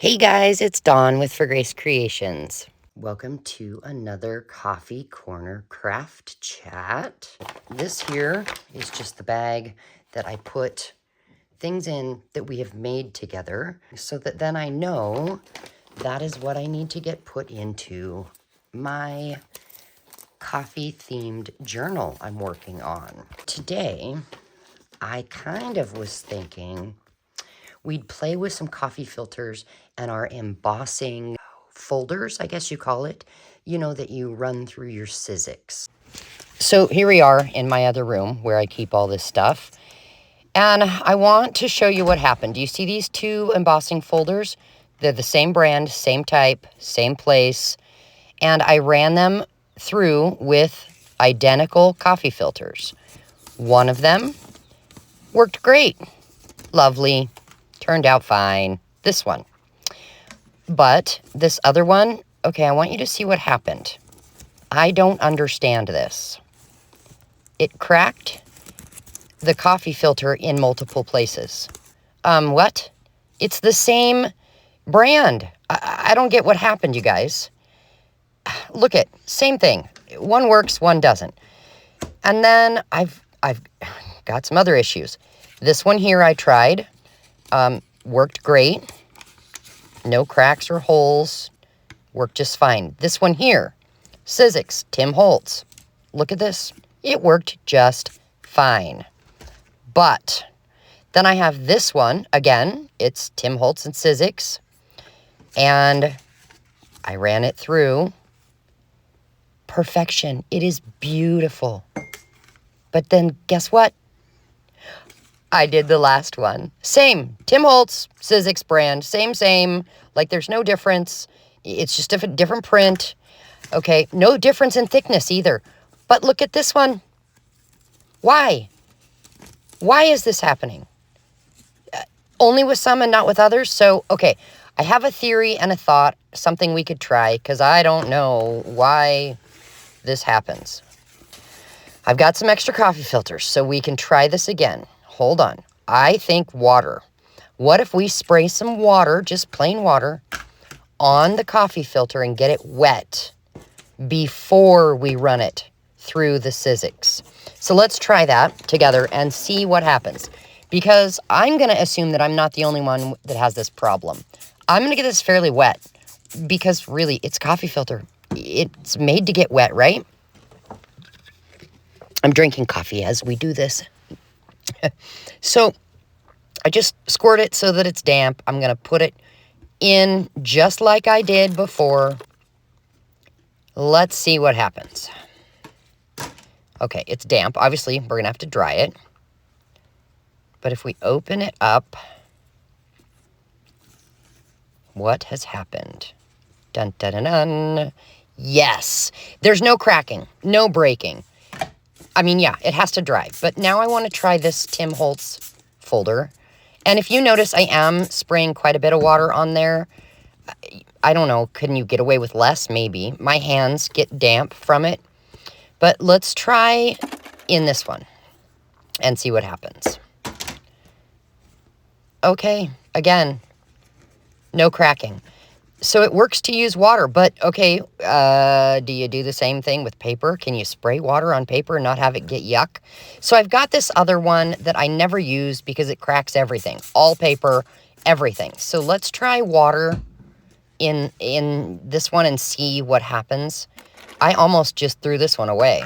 Hey guys, it's Dawn with For Grace Creations. Welcome to another Coffee Corner Craft Chat. This here is just the bag that I put things in that we have made together so that then I know that is what I need to get put into my coffee-themed journal I'm working on. Today, I kind of was thinking we'd play with some coffee filters and our embossing folders, I guess you call it, that you run through your Sizzix. So here we are in my other room where I keep all this stuff. And I want to show you what happened. Do you see these two embossing folders? They're the same brand, same type, same place. And I ran them through with identical coffee filters. One of them worked great. Lovely. Turned out fine. This one. But this other one, okay, I want you to see what happened. I don't understand this. It cracked the coffee filter in multiple places. What? It's the same brand. I don't get what happened, you guys. Look at, same thing. One works, one doesn't. And then I've got some other issues. This one here I tried. Worked great. No cracks or holes. Worked just fine. This one here, Sizzix, Tim Holtz. Look at this. It worked just fine. But then I have this one. Again, it's Tim Holtz and Sizzix. And I ran it through. Perfection. It is beautiful. But then guess what? I did the last one. Same. Tim Holtz, Sizzix brand. Same. Like there's no difference. It's just a different print. Okay. No difference in thickness either. But look at this one. Why? Why is this happening? Only with some and not with others? So, okay. I have a theory and a thought. Something we could try. Because I don't know why this happens. I've got some extra coffee filters. So we can try this again. Hold on. I think water. What if we spray some water, just plain water, on the coffee filter and get it wet before we run it through the Sizzix? So let's try that together and see what happens. Because I'm going to assume that I'm not the only one that has this problem. I'm going to get this fairly wet. Because really, it's coffee filter. It's made to get wet, right? I'm drinking coffee as we do this. So I just squirt it so that it's damp. I'm going to put it in just like I did before. Let's see what happens. Okay, it's damp. Obviously, we're going to have to dry it. But if we open it up, what has happened? Dun, dun, dun, dun. Yes, there's no cracking, no breaking. I mean, yeah, it has to dry. But now I want to try this Tim Holtz folder. And if you notice, I am spraying quite a bit of water on there. I don't know, couldn't you get away with less? Maybe. My hands get damp from it. But let's try in this one and see what happens. Okay, again, no cracking. So it works to use water, but okay, do you do the same thing with paper? Can you spray water on paper and not have it get yuck? So I've got this other one that I never use because it cracks everything. All paper, everything. So let's try water in this one and see what happens. I almost just threw this one away.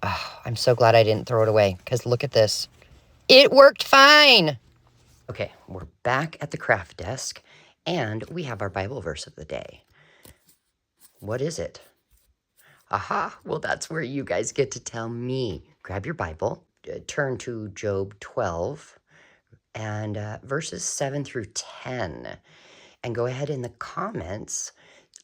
Oh, I'm so glad I didn't throw it away because look at this. It worked fine. Okay, we're back at the craft desk. And we have our Bible verse of the day. What is it? Aha, well, that's where you guys get to tell me. Grab your Bible, turn to Job 12, and verses 7 through 10. And go ahead in the comments,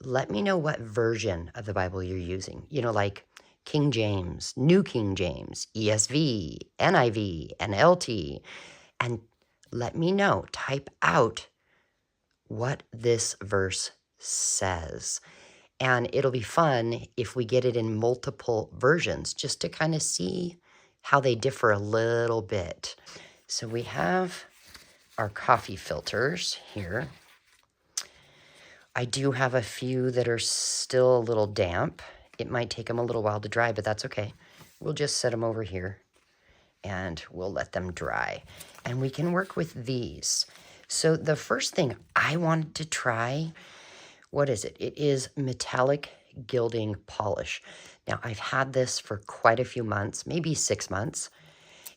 let me know what version of the Bible you're using. Like King James, New King James, ESV, NIV, NLT. And let me know. Type out what this verse says. And it'll be fun if we get it in multiple versions just to kind of see how they differ a little bit. So we have our coffee filters here. I do have a few that are still a little damp. It might take them a little while to dry, but that's okay. We'll just set them over here and we'll let them dry. And we can work with these. So the first thing I wanted to try, what is it? It is metallic gilding polish. Now I've had this for quite a few months, maybe 6 months.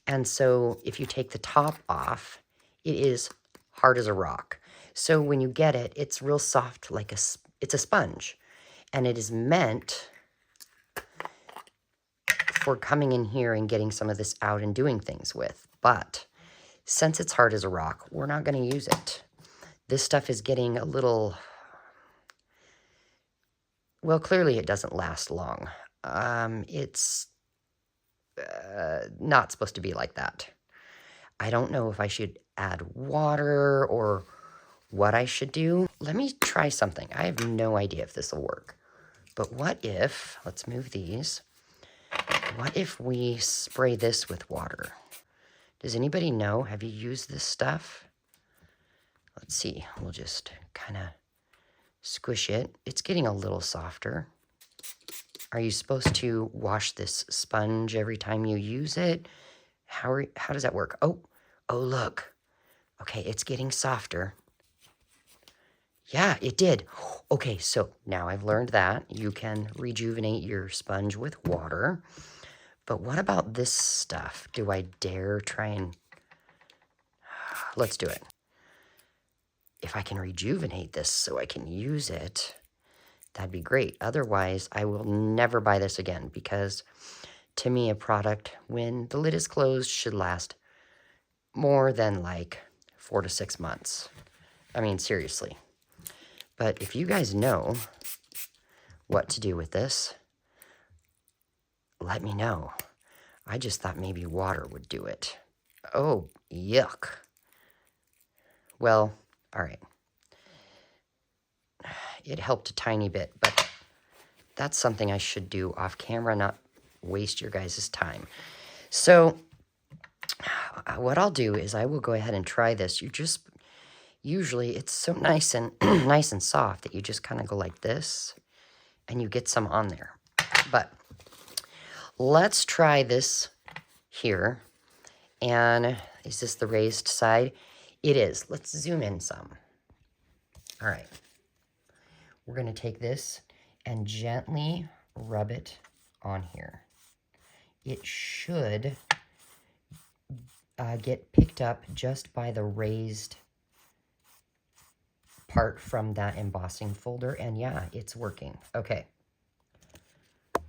And so if you take the top off, it is hard as a rock. So when you get it, it's real soft, like it's a sponge. And it is meant for coming in here and getting some of this out and doing things with. But since it's hard as a rock, we're not going to use it. This stuff is getting a little, well, clearly it doesn't last long. It's not supposed to be like that. I don't know if I should add water or what I should do. Let me try something. I have no idea if this will work. But what if, let's move these. What if we spray this with water? Does anybody know? Have you used this stuff? Let's see. We'll just kind of squish it. It's getting a little softer. Are you supposed to wash this sponge every time you use it? How does that work? Oh, look. Okay, it's getting softer. Yeah, it did. Okay, so now I've learned that you can rejuvenate your sponge with water. But what about this stuff? Do I dare try and... Let's do it. If I can rejuvenate this so I can use it, that'd be great. Otherwise, I will never buy this again because to me, a product, when the lid is closed, should last more than like 4 to 6 months. I mean, seriously. But if you guys know what to do with this, let me know. I just thought maybe water would do it. Oh, yuck. Well, all right. It helped a tiny bit, but that's something I should do off camera, not waste your guys' time. So what I'll do is I will go ahead and try this. Usually it's so nice and nice and soft that you just kind of go like this and you get some on there. But let's try this here. And is this the raised side? It is. Let's zoom in some. All right. We're going to take this and gently rub it on here. It should get picked up just by the raised part from that embossing folder. And yeah, it's working. Okay.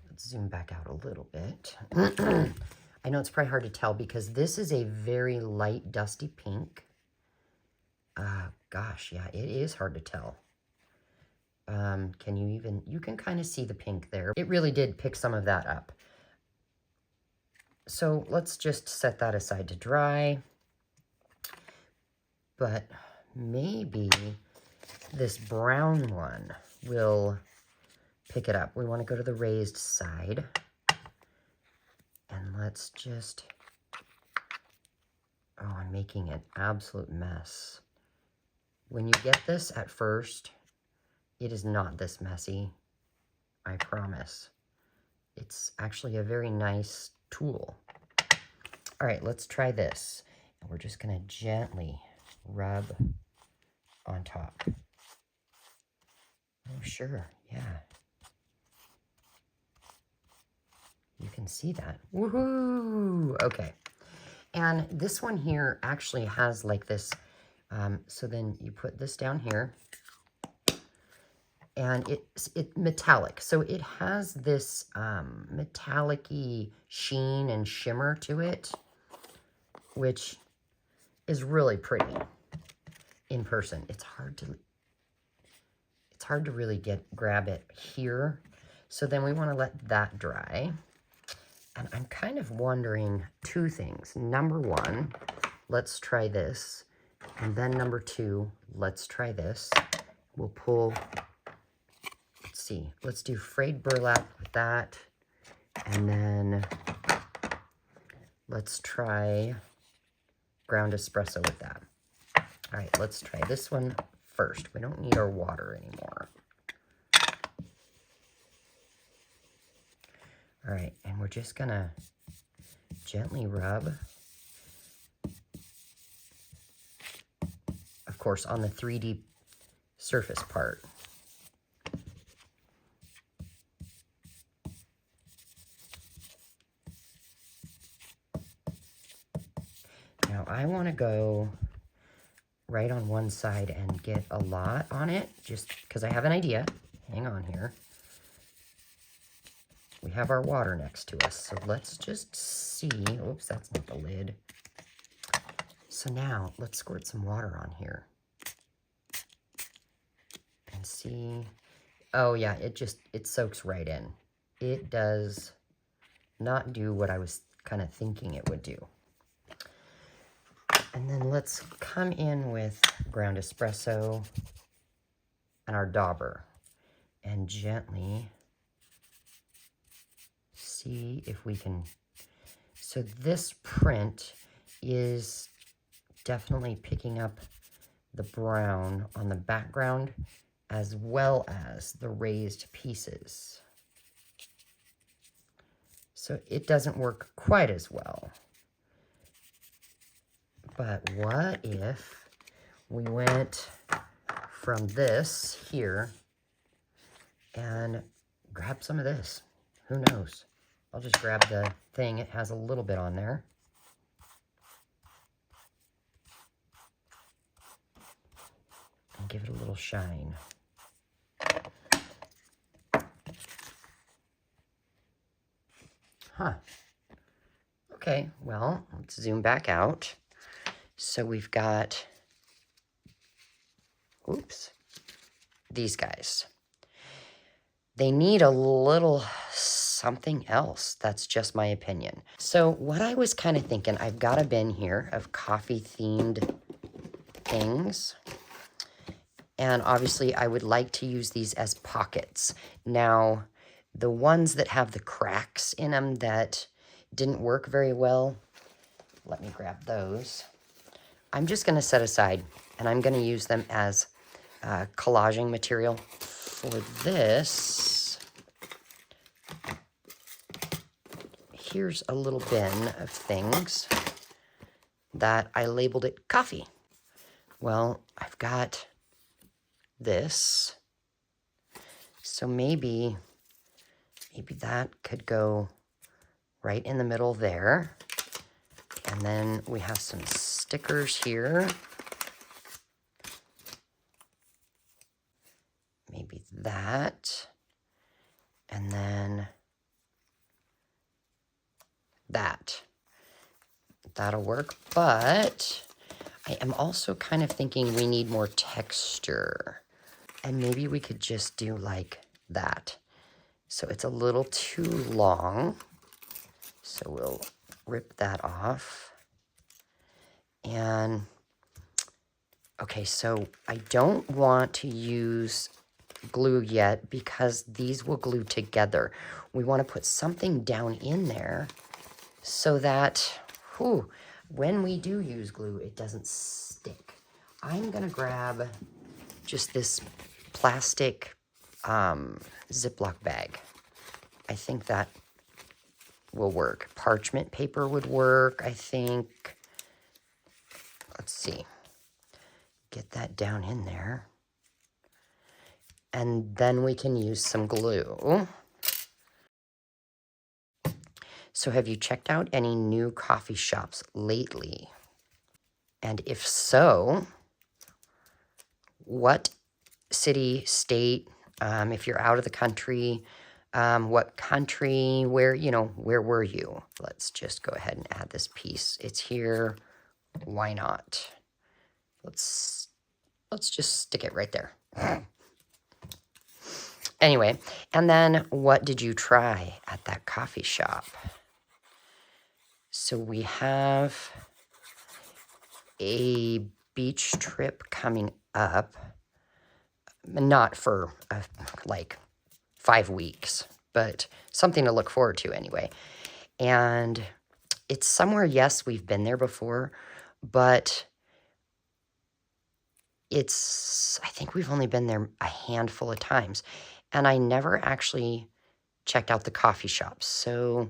Let's zoom back out a little bit. I know it's probably hard to tell because this is a very light, dusty pink. Gosh, yeah, it is hard to tell. You can kind of see the pink there. It really did pick some of that up. So let's just set that aside to dry. But maybe this brown one will pick it up. We want to go to the raised side. And let's just... Oh, I'm making an absolute mess. When you get this at first, it is not this messy. I promise. It's actually a very nice tool. All right, let's try this. And we're just going to gently rub on top. Oh, sure, yeah. You can see that. Woohoo! Okay. And this one here actually has like this, so then you put this down here, and it's metallic. So it has this metallic-y sheen and shimmer to it, which is really pretty in person. It's hard to really grab it here. So then we want to let that dry. And I'm kind of wondering 2 things. Number 1, let's try this. And then number 2, let's try this. We'll pull, let's see, let's do frayed burlap with that. And then let's try ground espresso with that. All right, let's try this one first. We don't need our water anymore. All right, and we're just gonna gently rub, of course, on the 3D surface part. Now I want to go right on one side and get a lot on it, just because I have an idea. Hang on here. We have our water next to us, so let's just see. Oops, that's not the lid. So now let's squirt some water on here and see. Oh yeah, it soaks right in. It does not do what I was kind of thinking it would do. And then let's come in with ground espresso and our dauber and gently see if we can. So this print is definitely picking up the brown on the background as well as the raised pieces. So it doesn't work quite as well. But what if we went from this here and grab some of this? Who knows? I'll just grab the thing. It has a little bit on there. And give it a little shine. Huh. Okay, well, let's zoom back out. So we've got, oops, these guys. They need a little something else. That's just my opinion. So what I was kind of thinking, I've got a bin here of coffee-themed things. And obviously, I would like to use these as pockets. Now, the ones that have the cracks in them that didn't work very well, let me grab those. I'm just going to set aside, and I'm going to use them as collaging material. For this, here's a little bin of things that I labeled it coffee. Well, I've got this, so maybe that could go right in the middle there. And then we have some stickers here. Maybe that. And then that. That'll work. But I am also kind of thinking we need more texture. And maybe we could just do like that. So it's a little too long. So we'll rip that off. And okay, so I don't want to use glue yet because these will glue together. We want to put something down in there so that when we do use glue, it doesn't stick. I'm gonna grab just this plastic Ziploc bag. I think that will work. Parchment paper would work, I think. Let's see. Get that down in there. And then we can use some glue. So have you checked out any new coffee shops lately? And if so, what city, state, if you're out of the country, what country, where were you? Let's just go ahead and add this piece. It's here. Why not? Let's just stick it right there. Anyway, and then what did you try at that coffee shop? So we have a beach trip coming up. Not for like 5 weeks, but something to look forward to anyway. And it's somewhere, yes, we've been there before, but I think we've only been there a handful of times, and I never actually checked out the coffee shops. So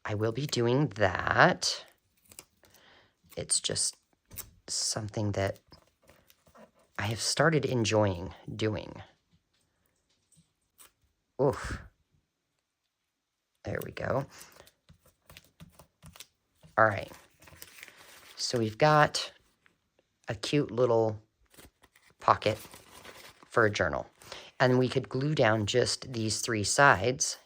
I will be doing that. It's just something that I have started enjoying doing. Oof. There we go. All right. So we've got a cute little pocket for a journal. And we could glue down just these 3 sides,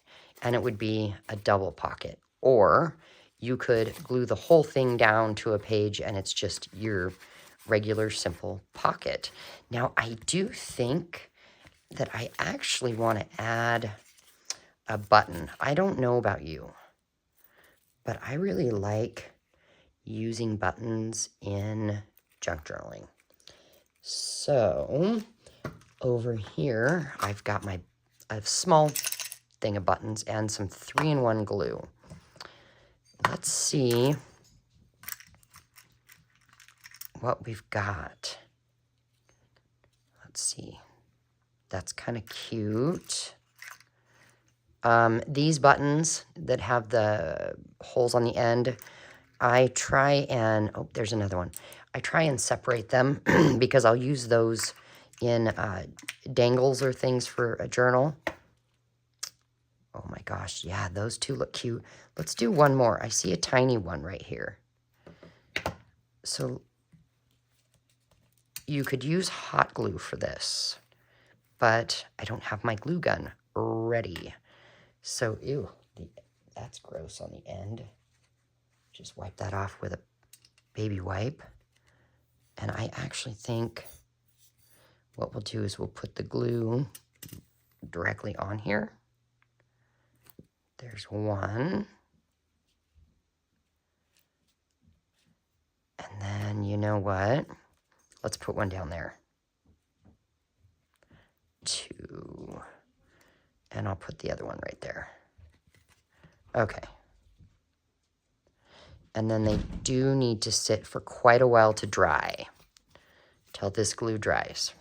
and it would be a double pocket. Or you could glue the whole thing down to a page, and it's just your regular simple pocket. Now, I do think that I actually want to add a button. I don't know about you, but I really like using buttons in junk journaling. So over here, I've got a small thing of buttons and some 3-in-1 glue. Let's see what we've got. Let's see. That's kind of cute. These buttons that have the holes on the end, I try and, oh, there's another one. I try and separate them because I'll use those in dangles or things for a journal. Oh my gosh, yeah, those two look cute. Let's do one more. I see a tiny one right here. So you could use hot glue for this, but I don't have my glue gun ready. So, ew, that's gross on the end. Just wipe that off with a baby wipe. And I actually think what we'll do is we'll put the glue directly on here. There's one. And then, you know what? Let's put one down there. 2. And I'll put the other one right there. Okay. And then they do need to sit for quite a while to dry, till this glue dries.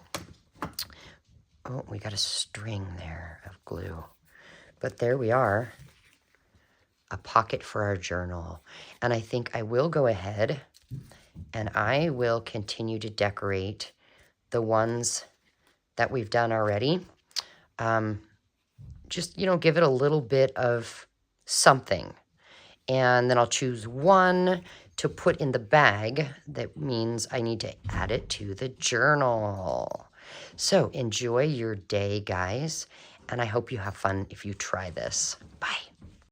Oh, we got a string there of glue. But there we are, a pocket for our journal. And I think I will go ahead and I will continue to decorate the ones that we've done already. Just, give it a little bit of something. And then I'll choose one to put in the bag. That means I need to add it to the journal. So enjoy your day, guys. And I hope you have fun if you try this. Bye.